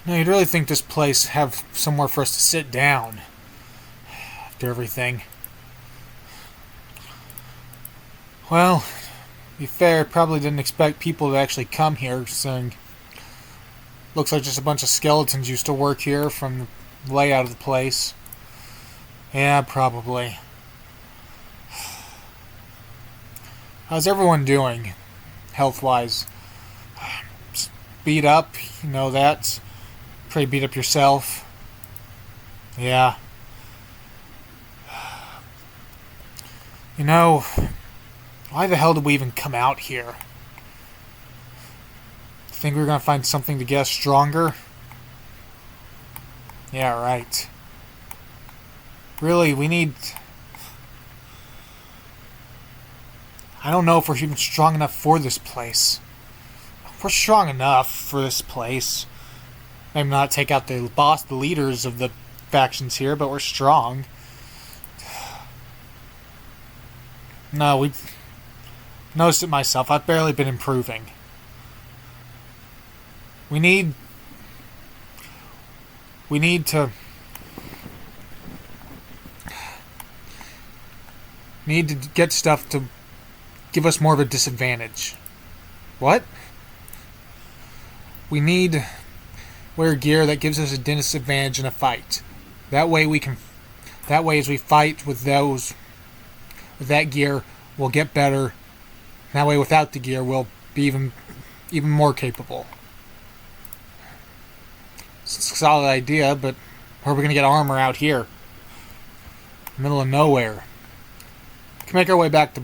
No, you'd really think this place have somewhere for us to sit down after everything. Well, to be fair, probably didn't expect people to actually come here, saying looks like just a bunch of skeletons used to work here from the layout of the place. Yeah, probably. How's everyone doing, health-wise? Beat up, you know that. Pretty beat up yourself. Yeah. You know, why the hell did we even come out here? Think we were gonna find something to get us stronger? Yeah, right. Really, we need... I don't know if we're even strong enough for this place. We're strong enough for this place. Maybe not take out the boss, the leaders of the factions here, but we're strong. No, we've noticed it myself. I've barely been improving. We need to get stuff to give us more of a disadvantage. What? We need wear gear that gives us a disadvantage in a fight. That way as we fight with that gear, we'll get better. That way without the gear, we'll be even more capable. It's a solid idea, but where are we going to get armor out here? Middle of nowhere. We can make our way back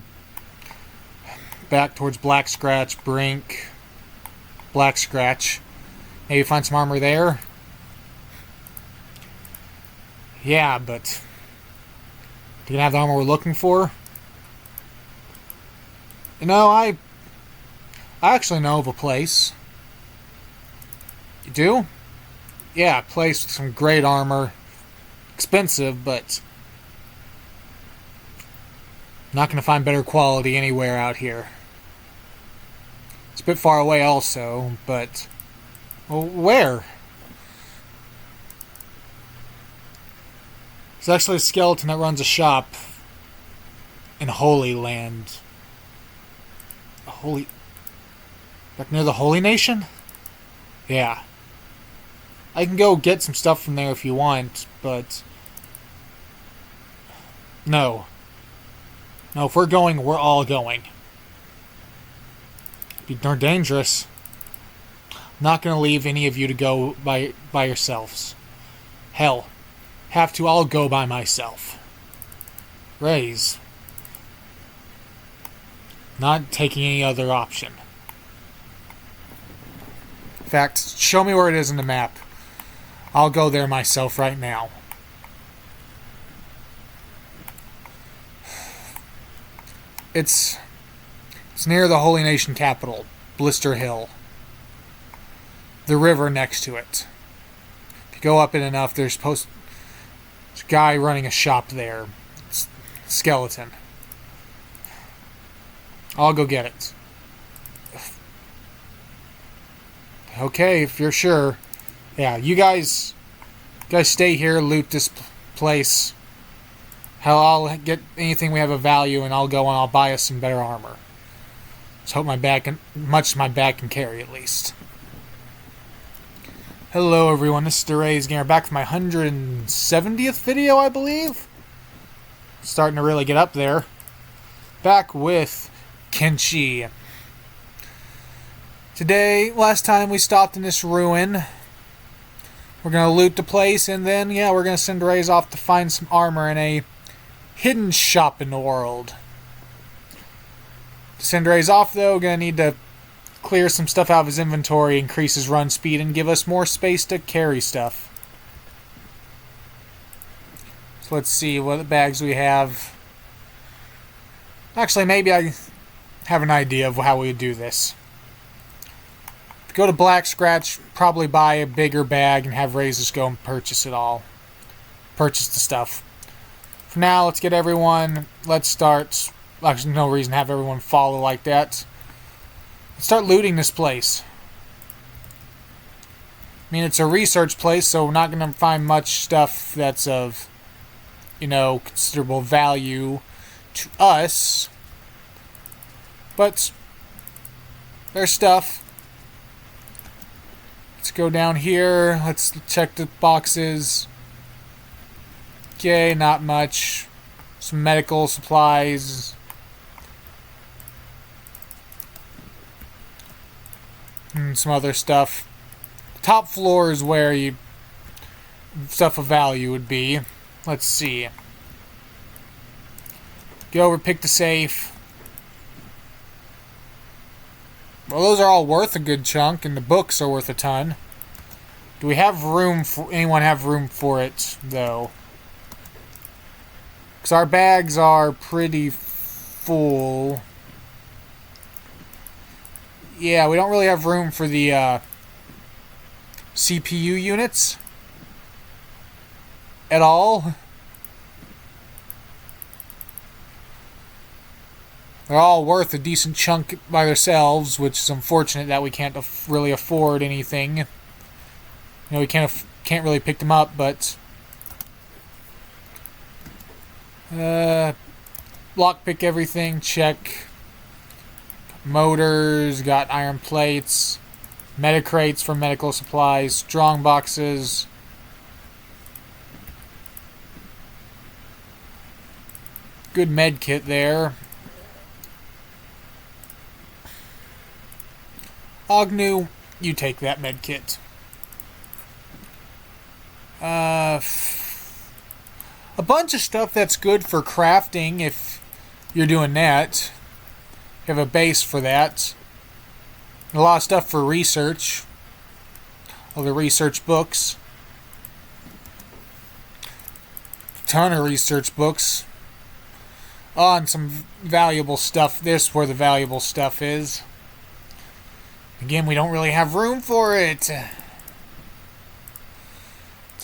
towards Black Scratch, Brink, Black Scratch. Maybe find some armor there. Yeah, but do you have the armor we're looking for? You know, I actually know of a place. You do? Yeah, a place with some great armor. Expensive, but not going to find better quality anywhere out here. It's a bit far away also, but... Well, where? There's actually a skeleton that runs a shop in Holy Land. Back near the Holy Nation? Yeah. I can go get some stuff from there if you want, but... No. No, if we're going, we're all going. It'd be darn dangerous. Not going to leave any of you to go by yourselves. Hell, have to all go by myself. Raise. Not taking any other option. In fact, show me where it is in the map. I'll go there myself right now. It's near the Holy Nation capital, Blister Hill. The river next to it. If you go up it enough, there's a guy running a shop there. It's skeleton. I'll go get it. Okay, if you're sure. Yeah, you guys stay here, loot this place. Hell, I'll get anything we have of value, and I'll go and I'll buy us some better armor. Let's hope much my back can carry at least. Hello everyone, this is DeRay's Gamer, back with my 170th video, I believe? Starting to really get up there. Back with Kenshi. Today, last time we stopped in this ruin. We're going to loot the place, and then, yeah, we're going to send DeRay's off to find some armor in a hidden shop in the world. To send DeRay's off, though, we're going to need to clear some stuff out of his inventory, increase his run speed, and give us more space to carry stuff. So let's see what bags we have. Actually, maybe I have an idea of how we would do this. Go to Black Scratch, probably buy a bigger bag, and have Razors go and purchase it all. Purchase the stuff. For now, let's get everyone... Let's start... Actually, no reason to have everyone follow like that. Let's start looting this place. I mean, it's a research place, so we're not going to find much stuff that's of, considerable value to us. But there's stuff. Let's go down here. Let's check the boxes. Okay, not much. Some medical supplies. And some other stuff. Top floor is where stuff of value would be. Let's see. Go over, pick the safe. Well, those are all worth a good chunk, and the books are worth a ton. Do we have room for anyone have room for it, though? Because our bags are pretty full. Yeah, we don't really have room for the CPU units at all. They're all worth a decent chunk by themselves, which is unfortunate that we can't really afford anything. We can't really pick them up, but lockpick everything, check. Motors, got iron plates, medicrates for medical supplies, strong boxes. Good med kit there. Agnew, you take that med kit. A bunch of stuff that's good for crafting if you're doing that. You have a base for that. A lot of stuff for research. All the research books. A ton of research books. Oh, and some valuable stuff. This is where the valuable stuff is. Again, we don't really have room for it. It's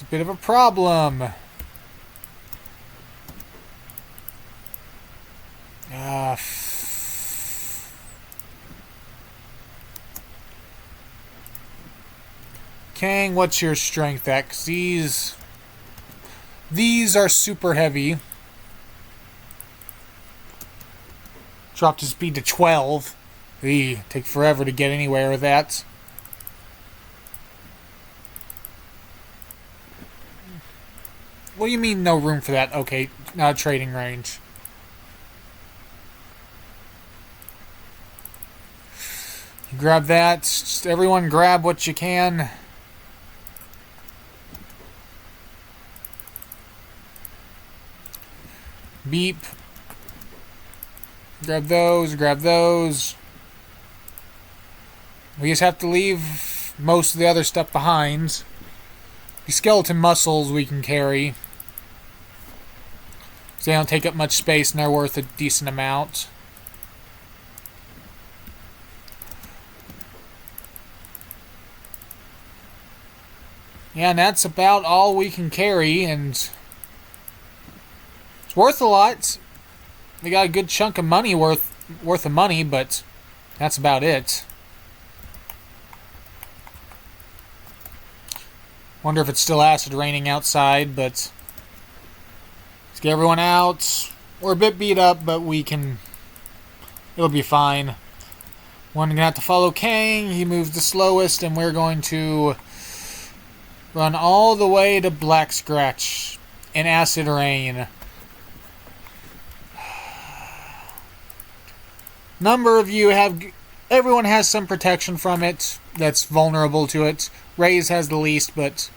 a bit of a problem. Kang, what's your strength at? 'Cause these are super heavy. Dropped his speed to 12. Take forever to get anywhere with that. What do you mean no room for that? Okay, not a trading range. Grab that. Just everyone grab what you can. Beep. Grab those, grab those. We just have to leave most of the other stuff behind. The skeleton muscles we can carry. They don't take up much space and they're worth a decent amount. Yeah, and that's about all we can carry, and it's worth a lot. We got a good chunk of money worth of money, but that's about it. Wonder if it's still acid raining outside, but let's get everyone out. We're a bit beat up, but it'll be fine. We're gonna have to follow Kang. He moves the slowest, and we're going to run all the way to Black Scratch in acid rain. Number of you everyone has some protection from it that's vulnerable to it. Ray's has the least, but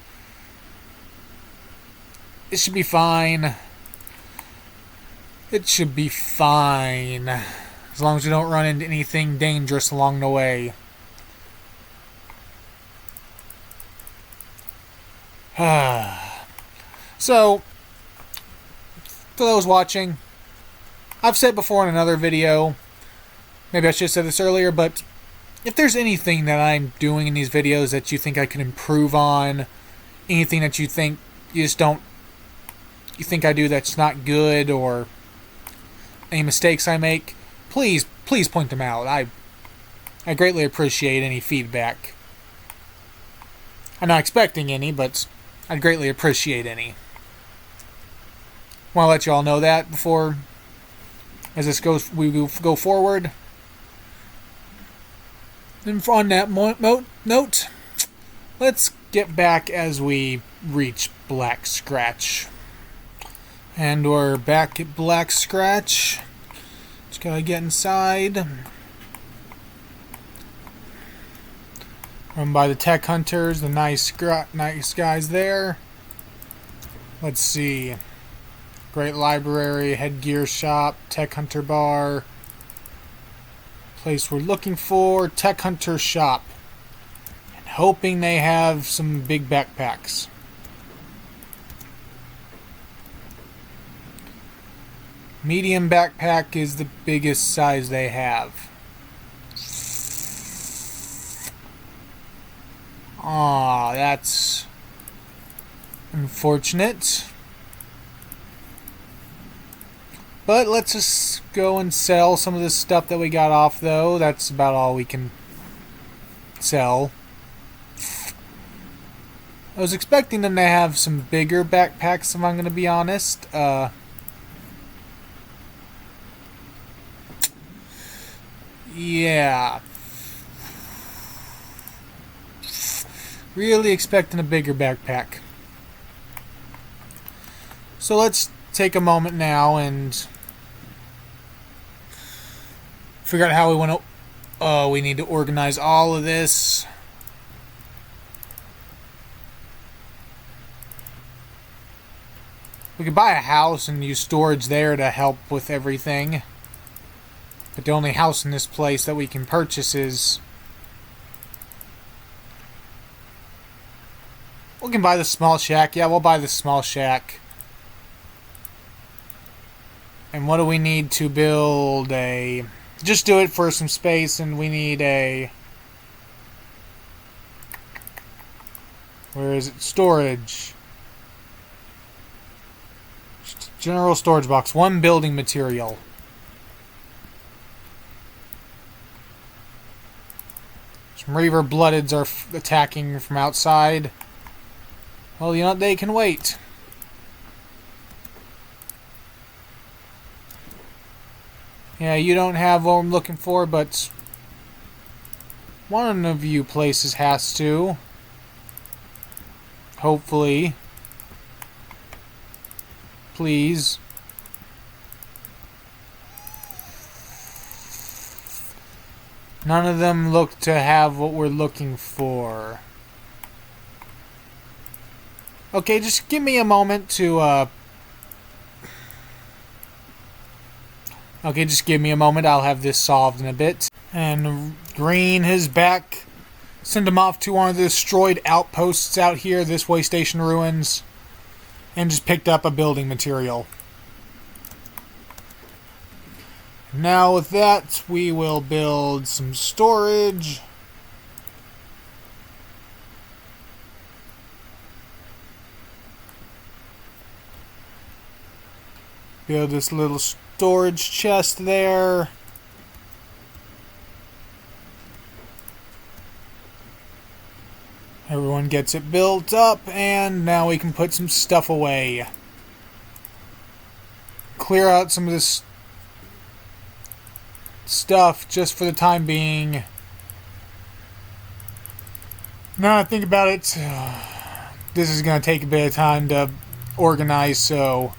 it should be fine. It should be fine. As long as you don't run into anything dangerous along the way. So, for those watching, I've said before in another video, maybe I should have said this earlier, but if there's anything that I'm doing in these videos that you think I can improve on, anything that you think you think I do that's not good, or any mistakes I make, please point them out. I greatly appreciate any feedback. I'm not expecting any, but I'd greatly appreciate any. Want to let you all know that before, as this goes, we go forward. And on that note, let's get back as we reach Black Scratch. And we're back at Black Scratch. Just gotta get inside. Run by the tech hunters, the nice guys there. Let's see. Great library, headgear shop, tech hunter bar. Place we're looking for, tech hunter shop. And hoping they have some big backpacks. Medium backpack is the biggest size they have. Aw, that's unfortunate. But let's just go and sell some of this stuff that we got off, though. That's about all we can sell. I was expecting them to have some bigger backpacks, if I'm going to be honest. Yeah. Really expecting a bigger backpack. So let's take a moment now and figure out how we want to... we need to organize all of this. We could buy a house and use storage there to help with everything. But the only house in this place that we can purchase is... We can buy the small shack. Yeah, we'll buy the small shack. And what do we need to build a... Just do it for some space, and we need a... Where is it? Storage. General storage box. 1 building material. Some Reaver Bloodeds are attacking from outside. Well, you know what? They can wait. Yeah, you don't have what I'm looking for, but one of you places has to. Hopefully. Please. None of them look to have what we're looking for. Okay, just give me a moment to, Okay, just give me a moment. I'll have this solved in a bit. And Green is back. Send him off to one of the destroyed outposts out here, this way station ruins. And just picked up a building material. Now with that, we will build some storage. Build this little storage chest there. Everyone gets it built up, and now we can put some stuff away. Clear out some of this stuff just for the time being. Now I think about it, this is going to take a bit of time to organize, so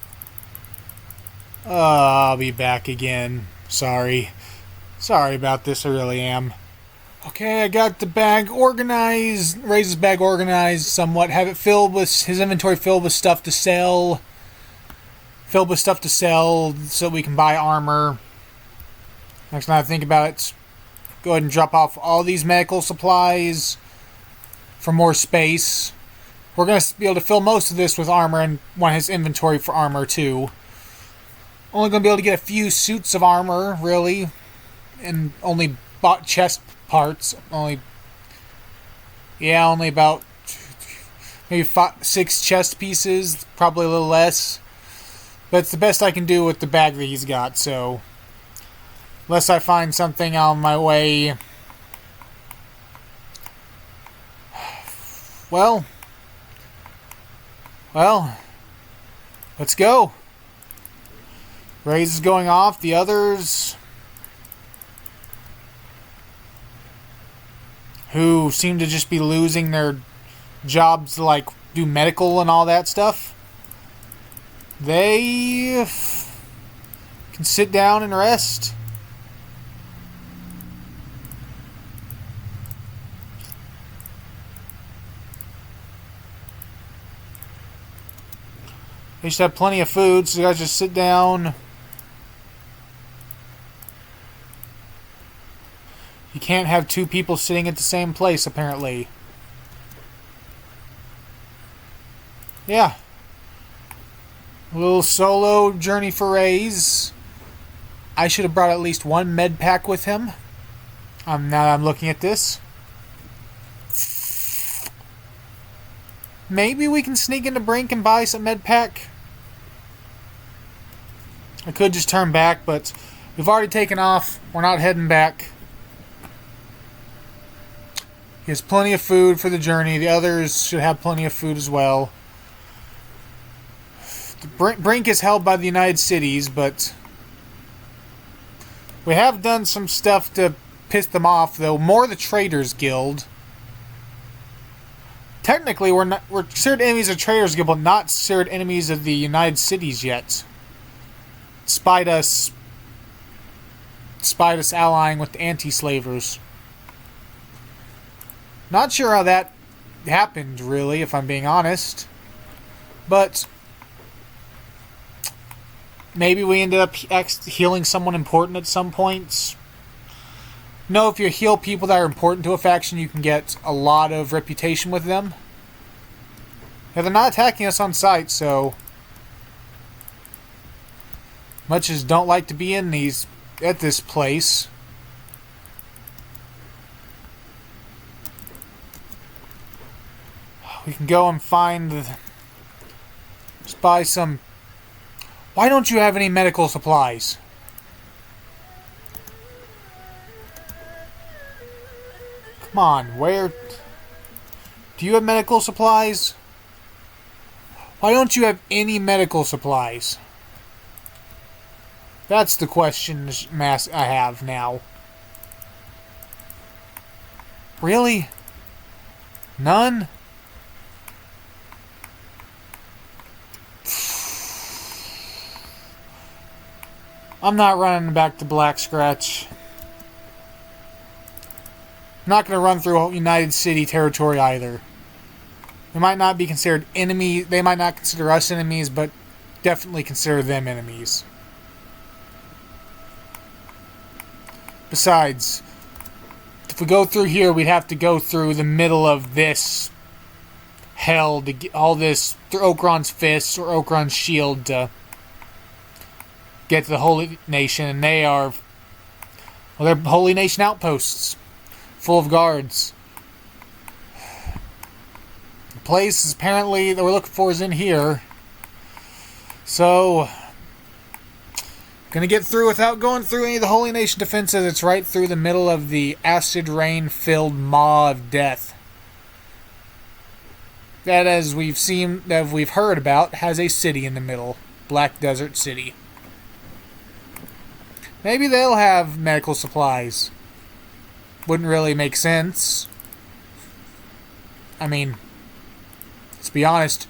I'll be back again. Sorry about this, I really am. Okay, I got the bag organized, Ray's bag organized somewhat, have it filled with, his inventory filled with stuff to sell, so we can buy armor. Next time I think about it, go ahead and drop off all these medical supplies for more space. We're going to be able to fill most of this with armor and want his inventory for armor too. Only going to be able to get a few suits of armor, really, and only bought chest parts. Only about maybe 6 chest pieces, probably a little less. But it's the best I can do with the bag that he's got, so unless I find something on my way. Well, let's go. Raze is going off. The others, who seem to just be losing their jobs to, like, do medical and all that stuff, they can sit down and rest. They should have plenty of food, so you guys just sit down. You can't have two people sitting at the same place, apparently. Yeah. A little solo journey for Raze. I should have brought at least one med pack with him. Now that I'm looking at this. Maybe we can sneak into Brink and buy some med pack. I could just turn back, but we've already taken off. We're not heading back. He has plenty of food for the journey. The others should have plenty of food as well. Brink is held by the United Cities, but we have done some stuff to piss them off, though. More the Traders Guild. Technically, we're considered enemies of Traders Guild, but not considered enemies of the United Cities yet. Despite us allying with the anti-slavers. Not sure how that happened, really, if I'm being honest. But maybe we ended up healing someone important at some points. No, if you heal people that are important to a faction, you can get a lot of reputation with them. Yeah, they're not attacking us on sight, so much as don't like to be at this place. We can go and just buy some. Why don't you have any medical supplies? Come on, where? Do you have medical supplies? Why don't you have any medical supplies? That's the question I have now. Really? None? I'm not running back to Black Scratch. I'm not going to run through United City territory either. They might not be considered enemies. They might not consider us enemies, but definitely consider them enemies. Besides, if we go through here, we'd have to go through the middle of this hell to get all this through Okron's fists or Okron's shield to get to the Holy Nation, and they are, well, they're Holy Nation outposts full of guards. The place is apparently that we're looking for is in here, so gonna get through without going through any of the Holy Nation defenses. It's right through the middle of the acid rain filled maw of death that, as we've heard about, has a city in the middle, Black Desert City. Maybe they'll have medical supplies. Wouldn't really make sense. I mean, let's be honest.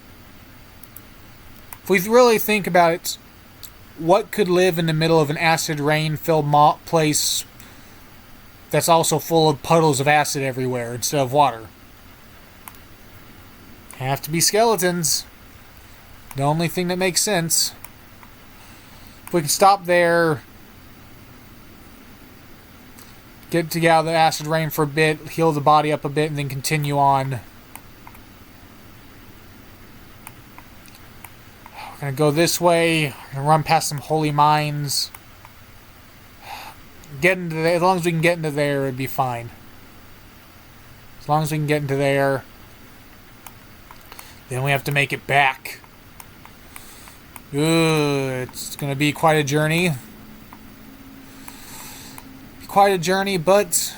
If we really think about it, what could live in the middle of an acid rain-filled place that's also full of puddles of acid everywhere instead of water? Have to be skeletons. The only thing that makes sense. If we can stop there, get to get out of the acid rain for a bit, heal the body up a bit, and then continue on. We're going to go this way. We're going to run past some holy mines. Get into there. As long as we can get into there, it'd be fine. As long as we can get into there. Then we have to make it back. Good. It's going to be quite a journey. Quite a journey, but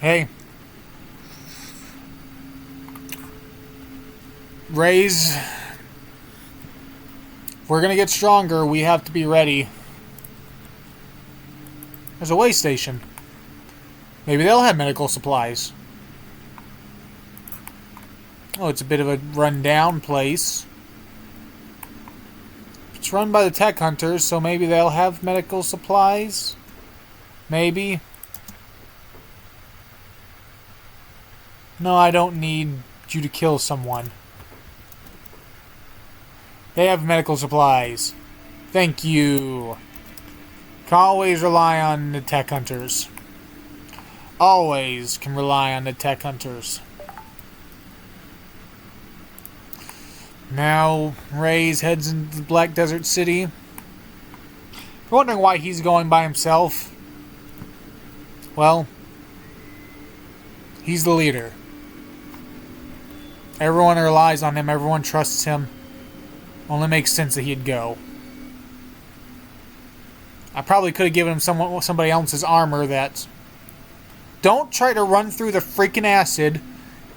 hey, Rays, if we're gonna get stronger, we have to be ready. There's a way station. Maybe they'll have medical supplies. Oh, it's a bit of a run-down place. It's run by the tech hunters, so maybe they'll have medical supplies? Maybe. No, I don't need you to kill someone. They have medical supplies. Thank you. Can always rely on the tech hunters. Always can rely on the tech hunters. Now, Reyes heads into the Black Desert City. You're wondering why he's going by himself? Well, he's the leader. Everyone relies on him. Everyone trusts him. Only makes sense that he'd go. I probably could have given him somebody else's armor that... Don't try to run through the freaking acid,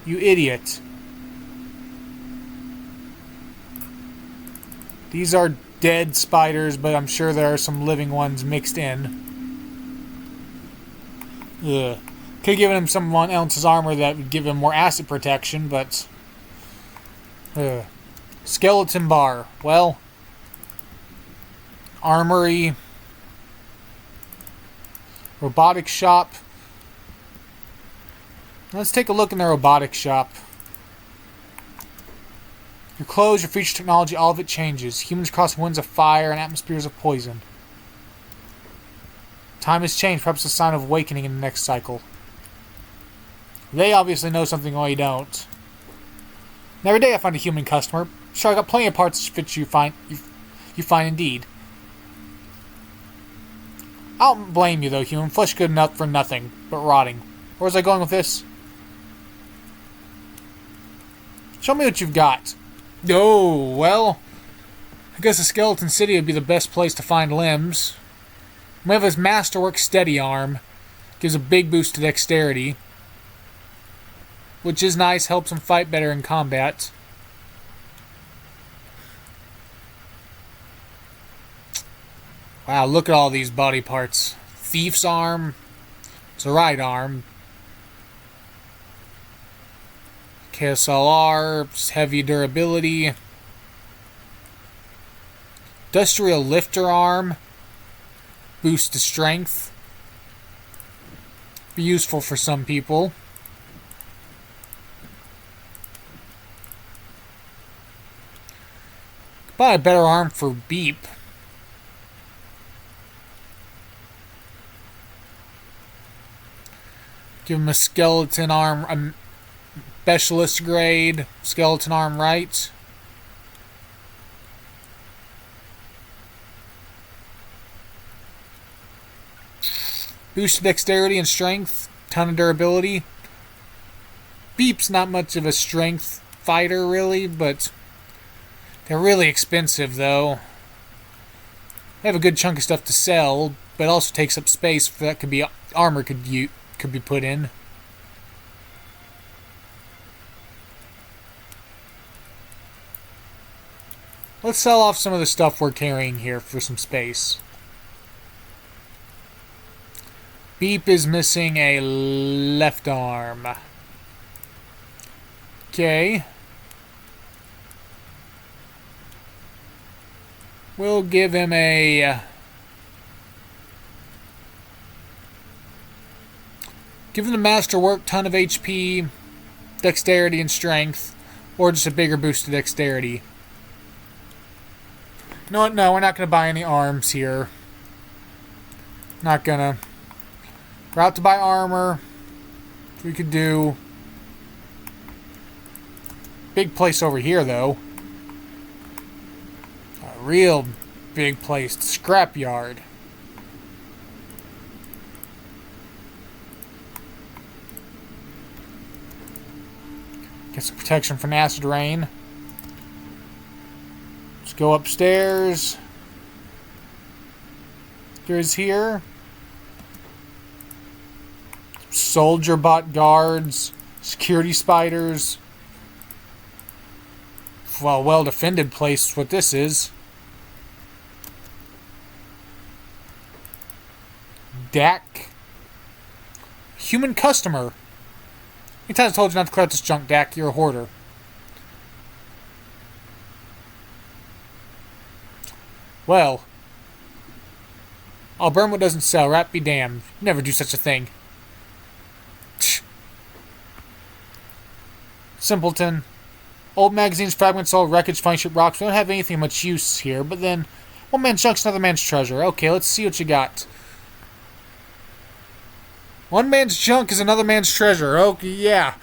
you idiot. These are dead spiders, but I'm sure there are some living ones mixed in. Ugh. Could have given him someone else's armor that would give him more acid protection, but... Ugh. Skeleton bar. Well... Armory... Robotics shop. Let's take a look in the robotics shop. Your clothes, your future technology, all of it changes. Humans cross winds of fire and atmospheres of poison. Time has changed, perhaps a sign of awakening in the next cycle. They obviously know something while you don't. And every day I find a human customer. Sure, I got plenty of parts to fit you find indeed. I don't blame you though, human. Flesh good enough for nothing but rotting. Where was I going with this? Show me what you've got. Oh, well, I guess the Skeleton City would be the best place to find limbs. We have his Masterwork Steady Arm. Gives a big boost to dexterity. Which is nice, helps him fight better in combat. Wow, look at all these body parts. Thief's Arm. It's a right arm. KSLR, heavy durability. Industrial lifter arm. Boost to strength. Be useful for some people. Buy a better arm for Beep. Give him a skeleton arm. Specialist grade, skeleton arm right. Boost dexterity and strength, ton of durability. Beep's not much of a strength fighter really, but they're really expensive though. They have a good chunk of stuff to sell, but also takes up space for that could be armor could be put in. Let's sell off some of the stuff we're carrying here for some space. Beep is missing a left arm. Okay. We'll give him a... give him the Masterwork, ton of HP, dexterity and strength, or just a bigger boost to dexterity. No, we're not going to buy any arms here. Not gonna. We're out to buy armor. We could do. Big place over here, though. A real big place. Scrapyard. Get some protection from acid rain. Let's go upstairs. There's here. Soldier bot guards. Security spiders. well, well-defended place, what this is. Dak. Human customer. How many times I told you not to collect this junk, Dak? You're a hoarder. Well, I'll burn what doesn't sell. Rat be damned. Never do such a thing. Simpleton. Old magazines, fragments, old wreckage, fine ship rocks. We don't have anything much use here, but then one man's junk's another man's treasure. Okay, let's see what you got. One man's junk is another man's treasure. Okay, yeah.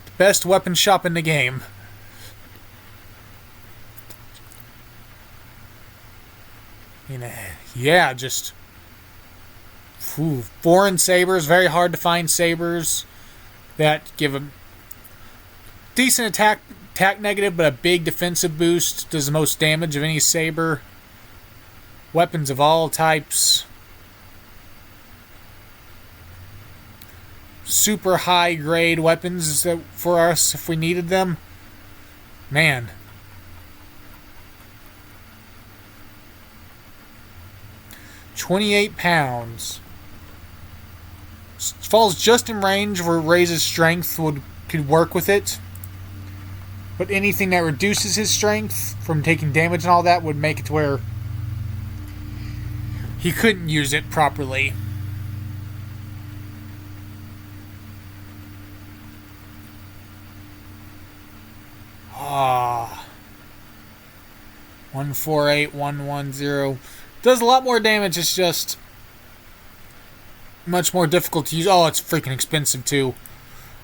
The best weapon shop in the game. Yeah, just foreign sabers, very hard to find sabers that give a decent attack negative, but a big defensive boost. Does the most damage of any saber. Weapons of all types. Super high grade weapons for us if we needed them. Man. £28. Falls just in range where Ray's strength could work with it. But anything that reduces his strength from taking damage and all that would make it to where he couldn't use it properly. Ah. 148110. Does a lot more damage, it's just much more difficult to use. Oh, it's freaking expensive too.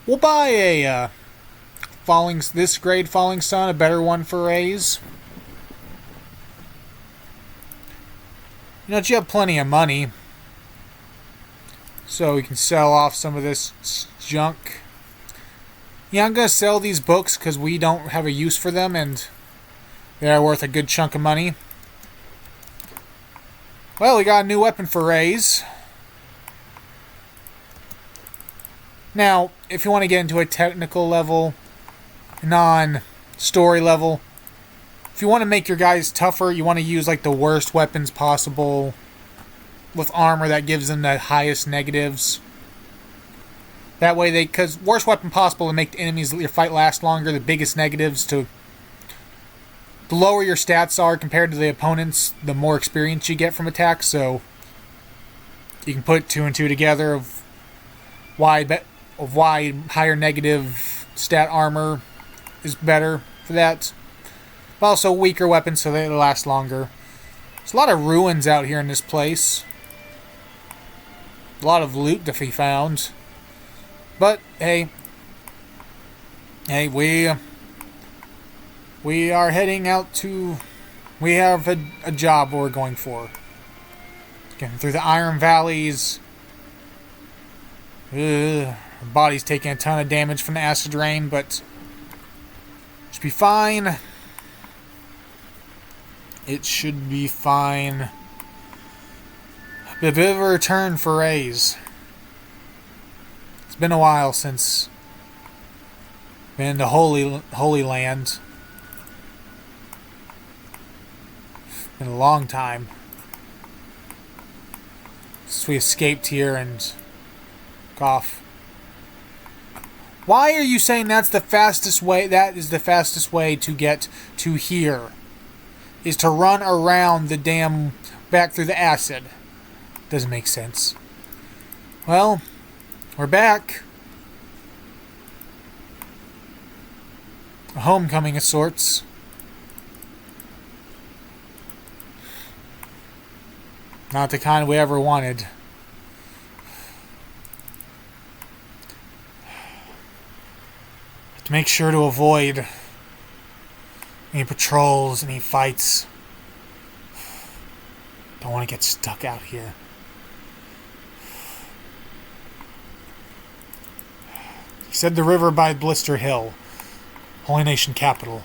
We'll buy a this grade Falling Sun, a better one for Rays. You know, you have plenty of money, so we can sell off some of this junk. Yeah, I'm going to sell these books because we don't have a use for them, and they're worth a good chunk of money. Well, we got a new weapon for Rays. Now, if you want to get into a technical level, non-story level, if you want to make your guys tougher, you want to use like the worst weapons possible with armor that gives them the highest negatives. That way because worst weapon possible to make the enemies your fight last longer, the biggest negatives the lower your stats are compared to the opponents, the more experience you get from attacks, so you can put 2 and 2 together of why higher negative stat armor is better for that. But also weaker weapons so they last longer. There's a lot of ruins out here in this place. A lot of loot to be found. But, hey, we are heading out to... We have a job we're going for. Getting through the Iron Valleys. Our body's taking a ton of damage from the acid rain, but it should be fine. It should be fine. A bit of a return for Rays. It's been a while since been to Holy Land. Been a long time since we escaped here and off. Why are you saying that's the fastest way? That is the fastest way to get to here. Is to run around the damn back through the acid. Doesn't make sense. Well, we're back. A homecoming of sorts. Not the kind we ever wanted. To make sure to avoid any patrols, any fights. Don't want to get stuck out here. He said the river by Blister Hill, Holy Nation capital.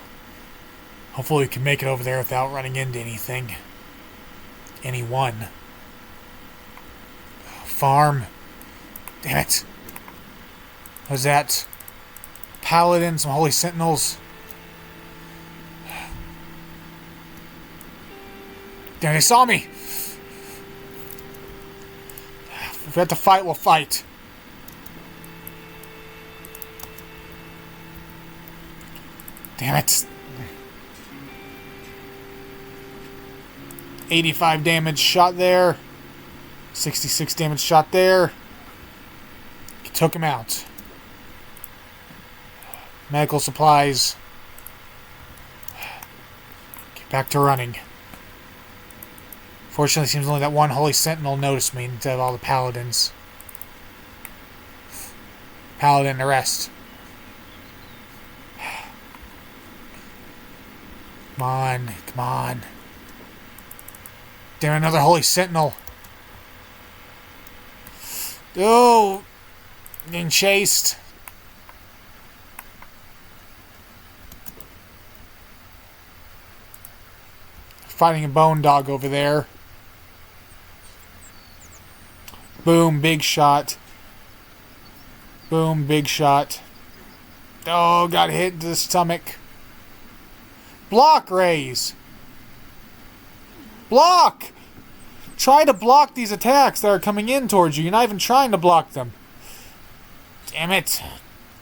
Hopefully we can make it over there without running into anything. Anyone. Farm. Damn it. What was that? paladins, some holy sentinels. Damn, they saw me! If we have to fight, we'll fight. Damn it. 85 damage shot there. 66 damage shot there. Took him out. Medical supplies. Get back to running. Fortunately, it seems only that one Holy Sentinel noticed me instead of all the Paladins. Paladin and the rest. Come on, come on. Damn, another Holy Sentinel. Oh! Getting chased. Fighting a bone dog over there. Boom, big shot. Boom, big shot. Oh, got hit in the stomach. Block, Rays! Block! Try to block these attacks that are coming in towards you. You're not even trying to block them. Damn it.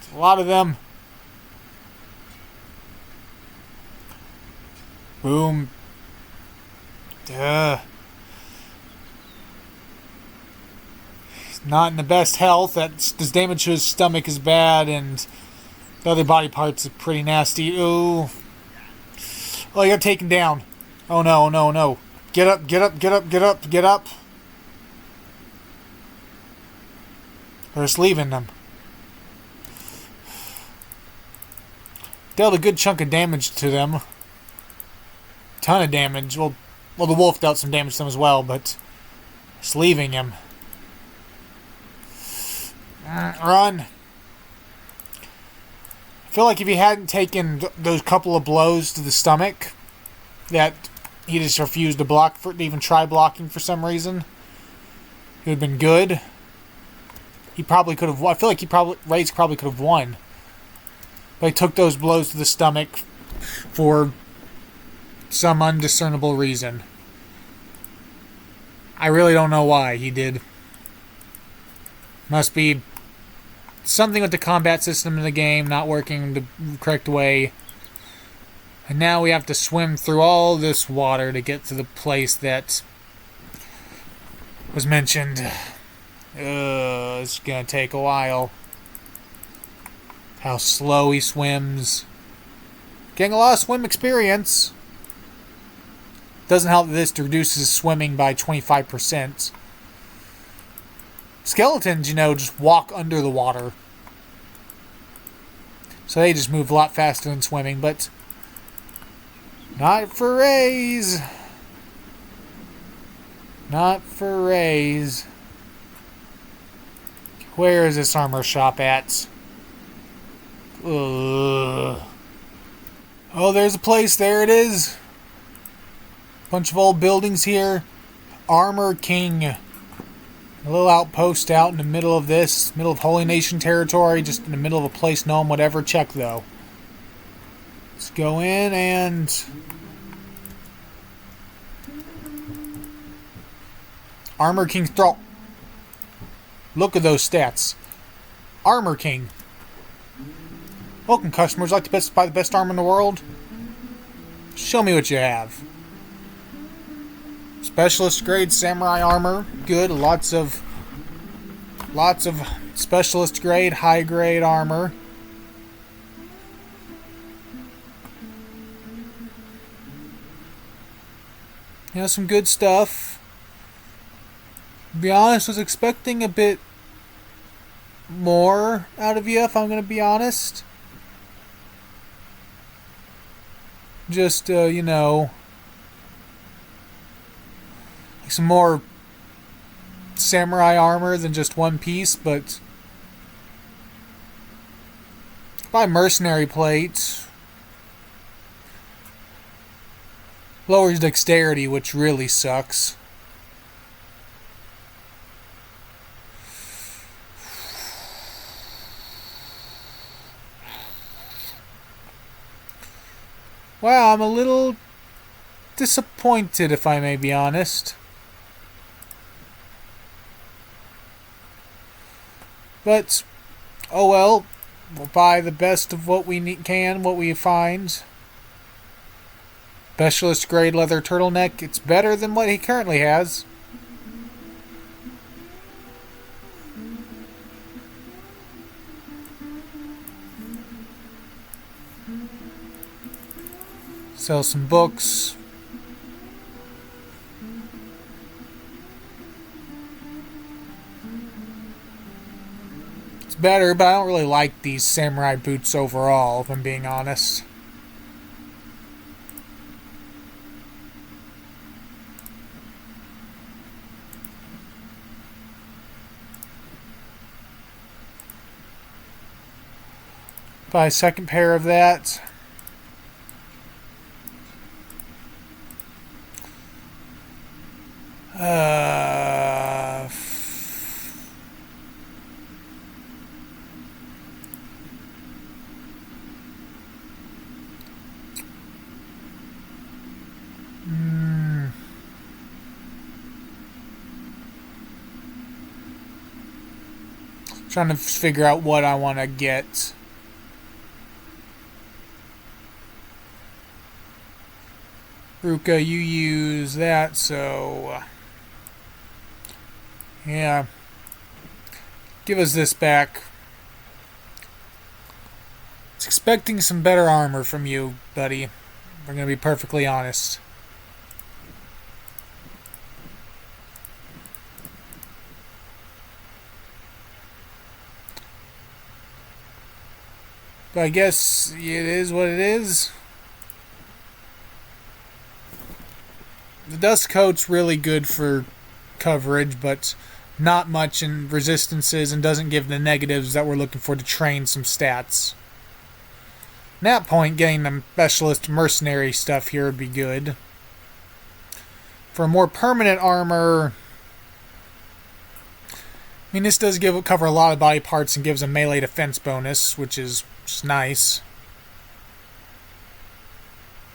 There's a lot of them. Boom. Duh. He's not in the best health. His damage to his stomach is bad, and the other body parts are pretty nasty. Ooh. Oh, he got taken down. Oh no, no, no. Get up, get up, get up, get up, get up. They're just leaving them. Dealt a good chunk of damage to them. Ton of damage. Well, the wolf dealt some damage to them as well, but just leaving him. Run. I feel like if he hadn't taken those couple of blows to the stomach, that he just refused to block to even try blocking for some reason, it would have been good. He probably could have. I feel like Ray's probably could have won, but he took those blows to the stomach for some undiscernible reason. I really don't know why he did. Must be something with the combat system in the game not working the correct way. And now we have to swim through all this water to get to the place that was mentioned. It's gonna take a while. How slow he swims. Getting a lot of swim experience. Doesn't help that this reduces swimming by 25%. Skeletons, just walk under the water. So they just move a lot faster than swimming, but not for Rays. Not for Rays. Where is this armor shop at? Ugh. Oh, there's a place. There it is. Bunch of old buildings here. Armor King. A little outpost out in the middle of this. Middle of Holy Nation territory. Just in the middle of a place no one would ever check, though. Let's go in and... Armor King's Thrall. Look at those stats. Armor King. Welcome, customers. Like to buy the best armor in the world? Show me what you have. Specialist grade samurai armor. Good. Lots of specialist grade, high grade armor. Some good stuff. To be honest, I was expecting a bit more out of you, if I'm going to be honest. Just, like some more samurai armor than just one piece, but buy mercenary plate. Lowers dexterity, which really sucks. Well, I'm a little disappointed, if I may be honest. But, oh well. We'll buy the best of what we can, what we find. Specialist grade leather turtleneck. It's better than what he currently has. Sell some books. It's better, but I don't really like these samurai boots overall, if I'm being honest. Buy a second pair of that. Trying to figure out what I want to get. Ruka, you use that, so yeah. Give us this back. It's expecting some better armor from you, buddy. We're gonna be perfectly honest. But I guess it is what it is. The dust coat's really good for coverage, but not much in resistances and doesn't give the negatives that we're looking for to train some stats. At that point, getting the specialist mercenary stuff here would be good. For more permanent armor, I mean, this does cover a lot of body parts and gives a melee defense bonus, which is just nice.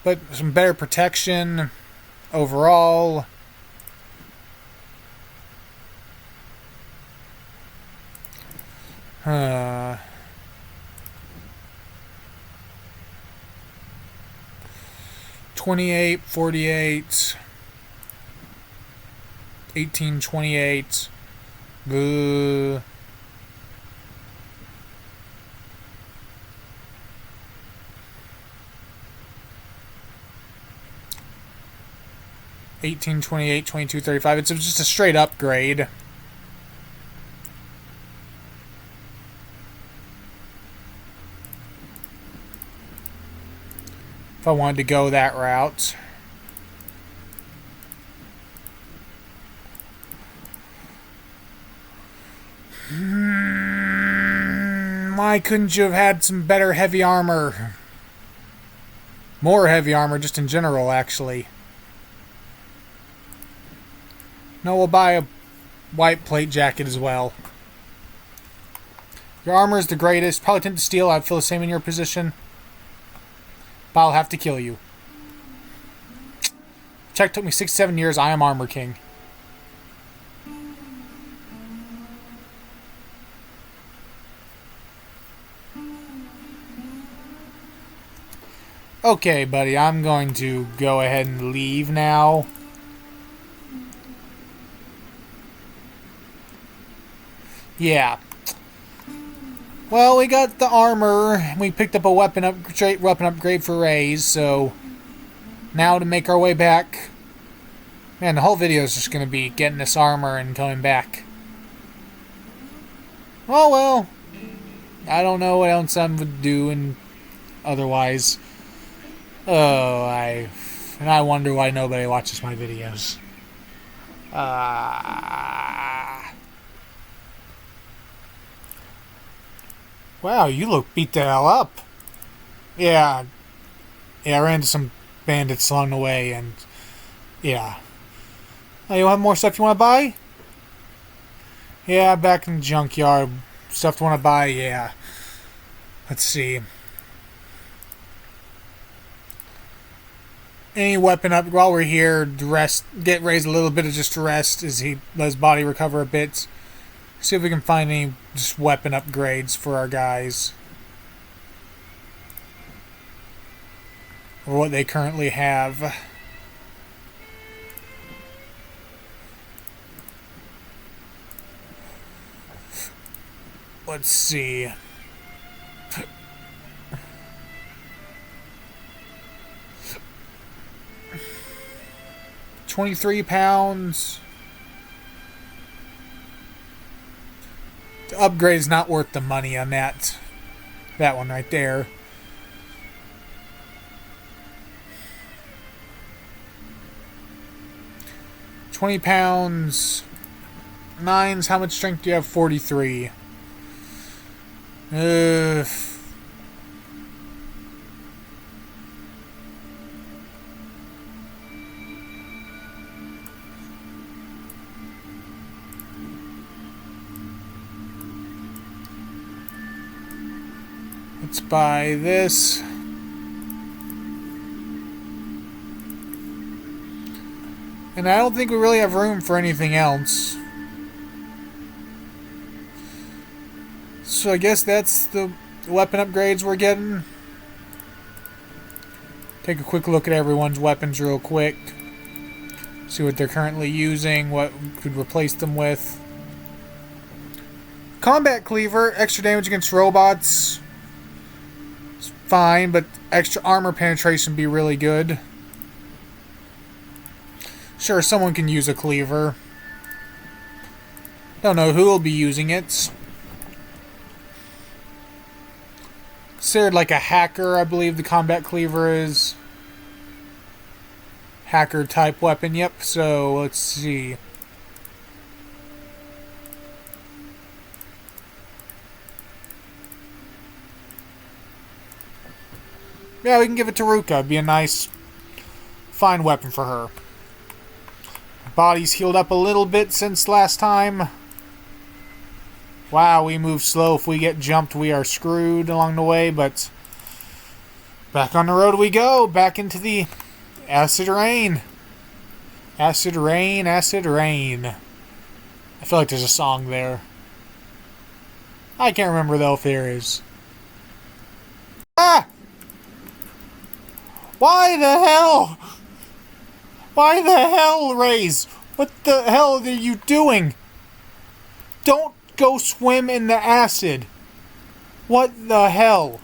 But some better protection overall. Uh, 28, 48, 1828. Boo. $18, 28, 22, 35. It's just a straight upgrade. If I wanted to go that route. Why couldn't you have had some better heavy armor? More heavy armor, just in general, actually. No, we'll buy a white plate jacket as well. Your armor is the greatest. Probably tend to steal. I'd feel the same in your position. But I'll have to kill you. Check took me 6-7 years. I am Armor King. Okay, buddy. I'm going to go ahead and leave now. Yeah. Well, we got the armor. We picked up a weapon upgrade for Raze, so now to make our way back. Man, the whole video is just going to be getting this armor and coming back. Oh well. I don't know what else I would do and otherwise. Oh, I wonder why nobody watches my videos. Wow, you look beat the hell up. Yeah. Yeah, I ran into some bandits along the way, and yeah. Oh, you have more stuff you want to buy? Yeah, back in the junkyard. Stuff you want to buy? Yeah. Let's see. any weapon up while we're here. Get Ray's a little bit of just rest as he let his body recover a bit. See if we can find any just weapon upgrades for our guys, or what they currently have. Let's see. 23 pounds. The upgrade is not worth the money on that. That one right there. £20. Nines. How much strength do you have? 43. Let's buy this. And I don't think we really have room for anything else. So I guess that's the weapon upgrades we're getting. Take a quick look at everyone's weapons real quick. See what they're currently using, what we could replace them with. Combat Cleaver, extra damage against robots. It's fine, but extra armor penetration would be really good. Sure, someone can use a cleaver. Don't know who will be using it. Considered like a hacker, I believe the combat cleaver is. Hacker type weapon, yep, so let's see. Yeah, we can give it to Ruka. It'd be a nice, fine weapon for her. Body's healed up a little bit since last time. Wow, we move slow. If we get jumped, we are screwed along the way, but back on the road we go. Back into the acid rain. Acid rain, acid rain. I feel like there's a song there. I can't remember, though, if there is. Ah! Why the hell? Why the hell, Rays? What the hell are you doing? Don't go swim in the acid. What the hell?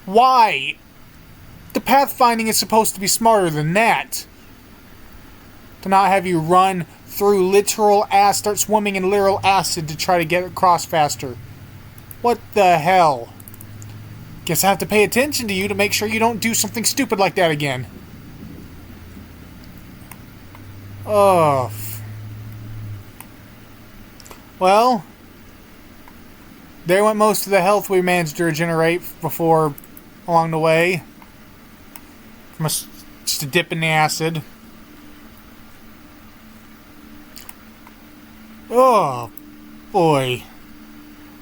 Why? The pathfinding is supposed to be smarter than that. To not have you run through literal acid, start swimming in literal acid to try to get across faster. What the hell? Guess I have to pay attention to you to make sure you don't do something stupid like that again. Oh. Well, there went most of the health we managed to regenerate before, along the way. From just a dip in the acid. Oh, boy.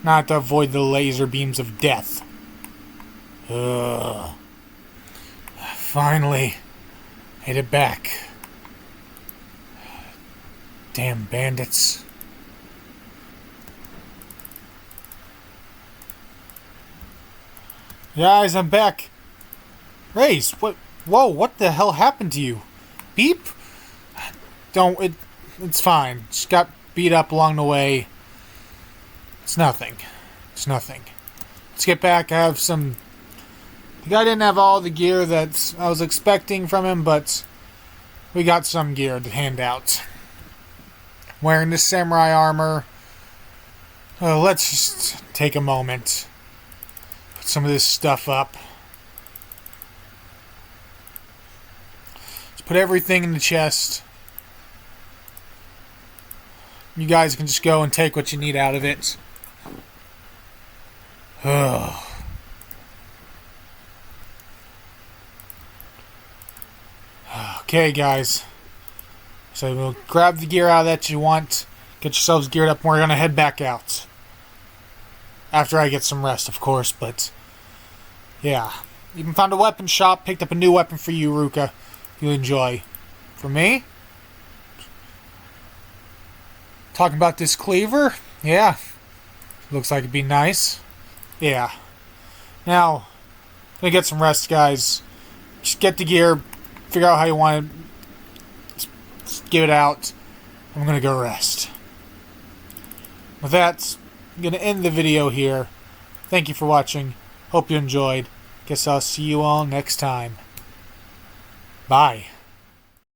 Not to avoid the laser beams of death. Ugh. Finally, made it back. Damn bandits. Guys, I'm back. Race, what? Whoa, what the hell happened to you? Beep? It's fine. Just got beat up along the way. It's nothing. It's nothing. Let's get back. I have some... The guy didn't have all the gear that I was expecting from him, but we got some gear to hand out. Wearing this samurai armor. Let's just take a moment. Put some of this stuff up. Let's put everything in the chest. You guys can just go and take what you need out of it. Okay, guys. So we'll grab the gear out that you want. Get yourselves geared up and we're going to head back out. After I get some rest, of course, but... Yeah. Even found a weapon shop. Picked up a new weapon for you, Ruka. You enjoy. For me? Talking about this cleaver? Yeah. Looks like it'd be nice. Yeah. Now, I'm gonna get some rest, guys. Just get the gear. Figure out how you want it. Just give it out. I'm gonna go rest. With that, I'm gonna end the video here. Thank you for watching. Hope you enjoyed. Guess I'll see you all next time. Bye.